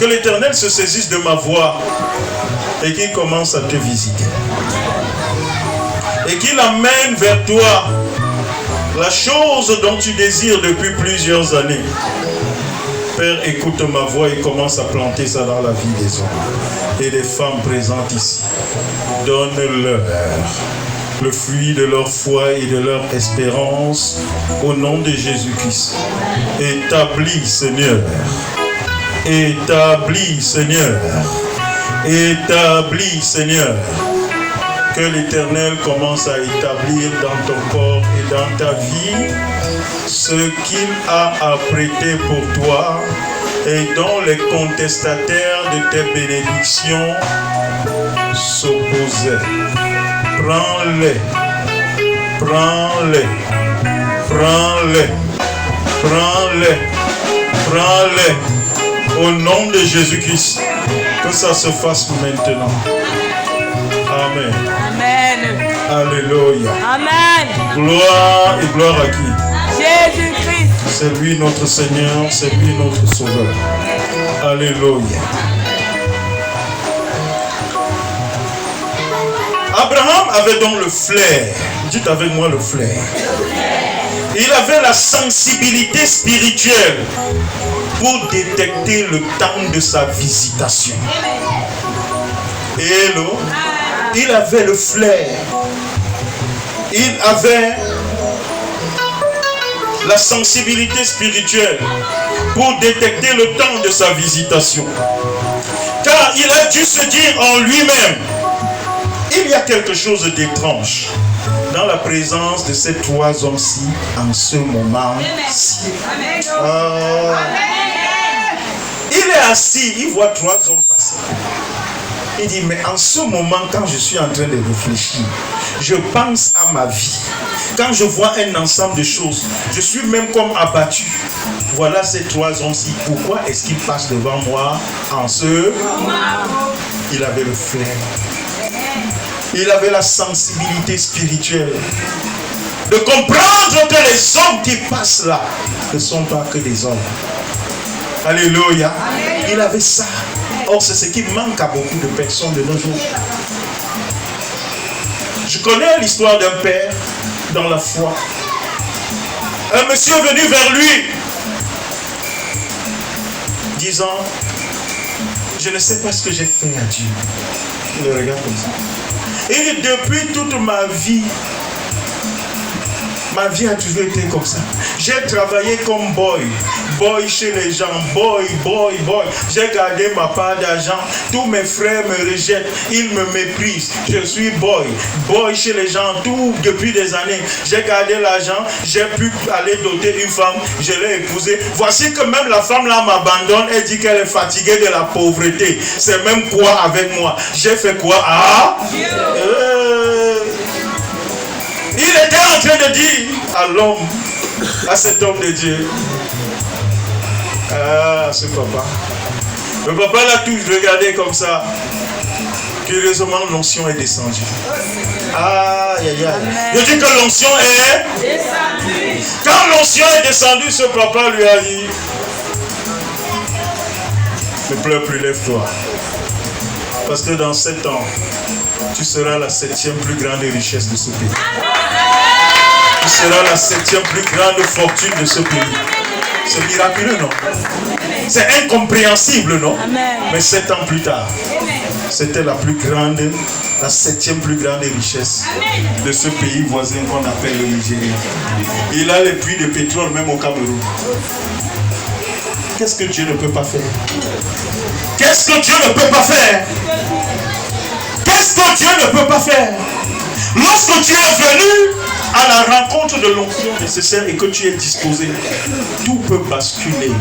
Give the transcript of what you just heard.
Que l'Éternel se saisisse de ma voix et qu'il commence à te visiter. Et qu'il amène vers toi la chose dont tu désires depuis plusieurs années. Père, écoute ma voix et commence à planter ça dans la vie des hommes et des femmes présentes ici. Donne-leur le fruit de leur foi et de leur espérance au nom de Jésus-Christ. Établis, Seigneur. Établis, Seigneur. Établis, Seigneur. Que l'Éternel commence à établir dans ton corps et dans ta vie ce qu'il a apprêté pour toi et dont les contestataires de tes bénédictions s'opposaient. Prends-les, prends-les, prends-les, prends-les, prends-les au nom de Jésus-Christ. Que ça se fasse maintenant. Amen. Amen. Alléluia. Amen. Gloire et gloire à qui? Jésus-Christ. C'est lui notre Seigneur, c'est lui notre Sauveur. Alléluia. Abraham avait donc le flair. Dites avec moi le flair. Il avait la sensibilité spirituelle pour détecter le temps de sa visitation. Hello. Il avait le flair. Il avait la sensibilité spirituelle pour détecter le temps de sa visitation. Car il a dû se dire en lui-même, il y a quelque chose d'étrange dans la présence de ces trois hommes-ci en ce moment-ci. Il est assis, il voit trois hommes passer. Il dit, mais en ce moment, quand je suis en train de réfléchir, je pense à ma vie. Quand je vois un ensemble de choses, je suis même comme abattu. Voilà ces trois hommes-ci. Pourquoi est-ce qu'ils passent devant moi en ce moment? Il avait le flair. Il avait la sensibilité spirituelle de comprendre que les hommes qui passent là ne sont pas que des hommes. Alléluia. Il avait ça. Or, c'est ce qui manque à beaucoup de personnes de nos jours. Je connais l'histoire d'un père dans la foi. Un monsieur est venu vers lui, disant, je ne sais pas ce que j'ai fait à Dieu. Il le regarde comme ça. Il dit, depuis toute ma vie a toujours été comme ça. J'ai travaillé comme boy chez les gens, boy. J'ai gardé ma part d'argent. Tous mes frères me rejettent, ils me méprisent. Je suis boy chez les gens, tout depuis des années. J'ai gardé l'argent, j'ai pu aller doter une femme, je l'ai épousée. Voici que même la femme là m'abandonne, elle dit qu'elle est fatiguée de la pauvreté. C'est même quoi avec moi? J'ai fait quoi? Il était en train de dire à l'homme, à cet homme de Dieu, ce papa. Le papa l'a toujours regardé comme ça. Curieusement, l'onction est descendue. Je dis que l'onction est descendue. Quand l'onction est descendue, ce papa lui a dit, ne pleure plus, lève-toi. Parce que dans 7 ans, tu seras la 7e plus grande richesse de ce pays. Tu seras la 7e plus grande fortune de ce pays. C'est miraculeux, non? C'est incompréhensible, non? Mais 7 ans plus tard, c'était la 7e plus grande richesse de ce pays voisin qu'on appelle le Nigeria. Il a les puits de pétrole même au Cameroun. Qu'est-ce que Dieu ne peut pas faire? Qu'est-ce que Dieu ne peut pas faire? Qu'est-ce que Dieu ne peut pas faire? Lorsque tu es venu à la rencontre de l'onction nécessaire et que tu es disposé, tout peut basculer.